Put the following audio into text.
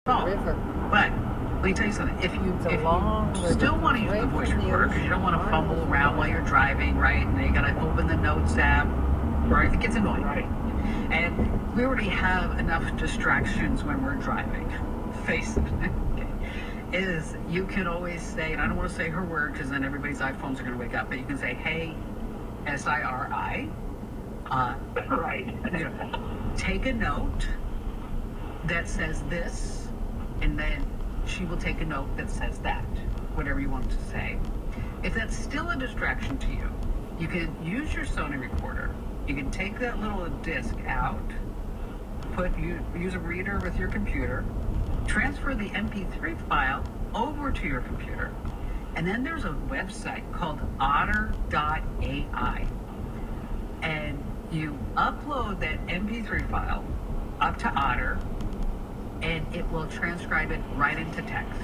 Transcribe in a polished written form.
river. But let me tell you something. If you still want to use the voice recorder because you don't want to fumble around while you're driving, right? And you got to open the notes app, right? It gets annoying. Right. And we already have enough distractions when we're driving. Face it. Okay. Is you can always say, and I don't want to say her word because then everybody's iPhones are going to wake up, but you can say, hey, SIRI. Right. Take a note that says this, and then she will take a note that says that, whatever you want to say. If that's still a distraction to you, you can use your Sony recorder. You can take that little disc out, use a reader with your computer, transfer the MP3 file over to your computer, and then there's a website called otter.ai. And you upload that MP3 file up to Otter, and it will transcribe it right into text.